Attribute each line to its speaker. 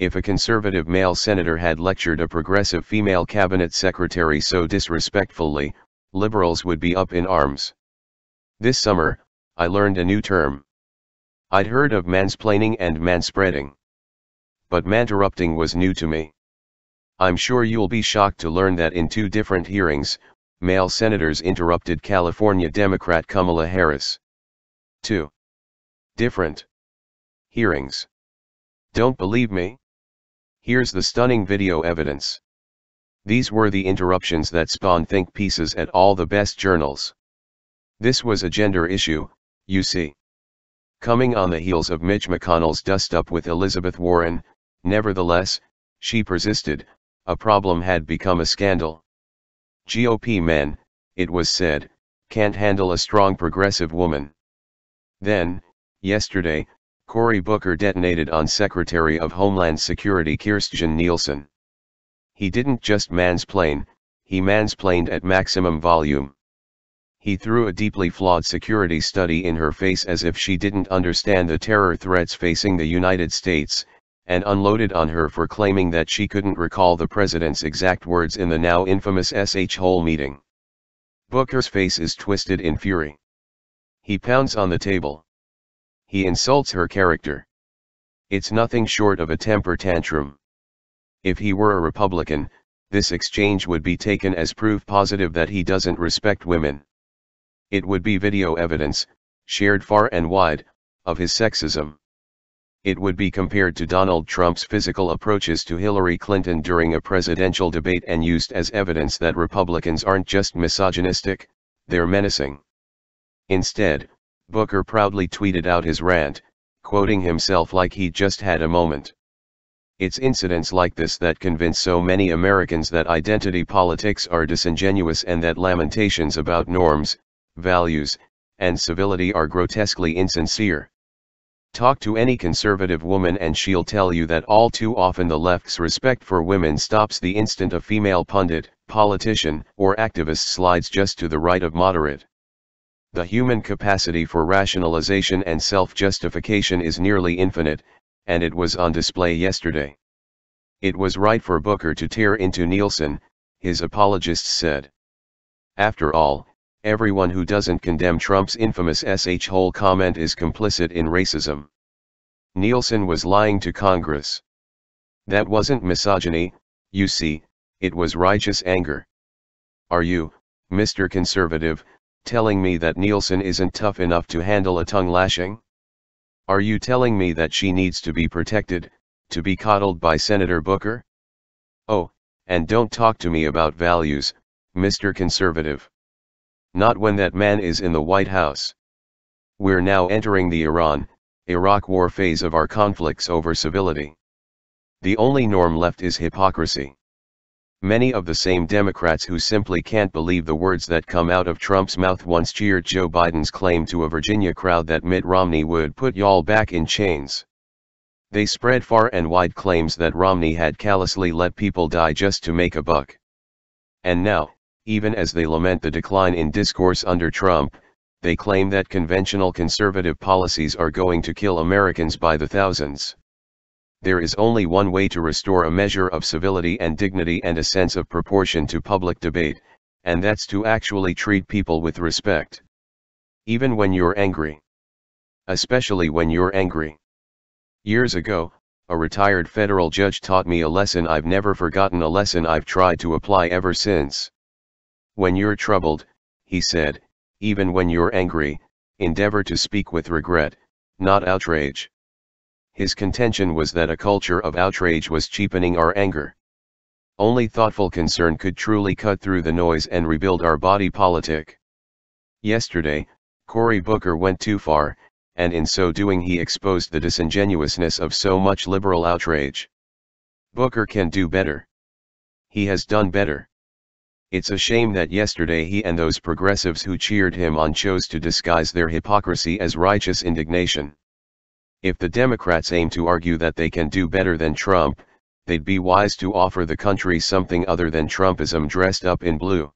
Speaker 1: if a conservative male senator had lectured a progressive female cabinet secretary so disrespectfully, liberals would be up in arms. This summer, I learned a new term. I'd heard of mansplaining and manspreading. But manterrupting was new to me. I'm sure you'll be shocked to learn that in 2 different hearings, male senators interrupted California Democrat Kamala Harris. 2 different hearings. Don't believe me? Here's the stunning video evidence. These were the interruptions that spawned think pieces at all the best journals. This was a gender issue, you see. Coming on the heels of Mitch McConnell's dust-up with Elizabeth Warren, nevertheless, she persisted, a problem had become a scandal. GOP men, it was said, can't handle a strong progressive woman. Then, yesterday, Cory Booker detonated on Secretary of Homeland Security Kirstjen Nielsen. He didn't just mansplain, he mansplained at maximum volume. He threw a deeply flawed security study in her face as if she didn't understand the terror threats facing the United States, and unloaded on her for claiming that she couldn't recall the president's exact words in the now infamous S.H. meeting. Booker's face is twisted in fury. He pounds on the table. He insults her character. It's nothing short of a temper tantrum. If he were a Republican, this exchange would be taken as proof positive that he doesn't respect women. It would be video evidence, shared far and wide, of his sexism. It would be compared to Donald Trump's physical approaches to Hillary Clinton during a presidential debate and used as evidence that Republicans aren't just misogynistic, they're menacing. Instead, Booker proudly tweeted out his rant, quoting himself like he just had a moment. It's incidents like this that convince so many Americans that identity politics are disingenuous and that lamentations about norms, values, and civility are grotesquely insincere. Talk to any conservative woman and she'll tell you that all too often the left's respect for women stops the instant a female pundit, politician, or activist slides just to the right of moderate. The human capacity for rationalization and self-justification is nearly infinite, and it was on display yesterday. It was right for Booker to tear into Nielsen, his apologists said. After all, everyone who doesn't condemn Trump's infamous S.H. comment is complicit in racism. Nielsen was lying to Congress. That wasn't misogyny, you see, it was righteous anger. Are you, Mr. Conservative, telling me that Nielsen isn't tough enough to handle a tongue lashing? Are you telling me that she needs to be protected, to be coddled by Senator Booker? Oh, and don't talk to me about values, Mr. Conservative. Not when that man is in the White House. We're now entering the Iran-Iraq war phase of our conflicts over civility. The only norm left is hypocrisy. Many of the same Democrats who simply can't believe the words that come out of Trump's mouth once cheered Joe Biden's claim to a Virginia crowd that Mitt Romney would put y'all back in chains. They spread far and wide claims that Romney had callously let people die just to make a buck. And now, even as they lament the decline in discourse under Trump, they claim that conventional conservative policies are going to kill Americans by the thousands. There is only one way to restore a measure of civility and dignity and a sense of proportion to public debate, and that's to actually treat people with respect. Even when you're angry. Especially when you're angry. Years ago, a retired federal judge taught me a lesson I've never forgotten, a lesson I've tried to apply ever since. When you're troubled, he said, even when you're angry, endeavor to speak with regret, not outrage. His contention was that a culture of outrage was cheapening our anger. Only thoughtful concern could truly cut through the noise and rebuild our body politic. Yesterday, Cory Booker went too far, and in so doing he exposed the disingenuousness of so much liberal outrage. Booker can do better. He has done better. It's a shame that yesterday he and those progressives who cheered him on chose to disguise their hypocrisy as righteous indignation. If the Democrats aim to argue that they can do better than Trump, they'd be wise to offer the country something other than Trumpism dressed up in blue.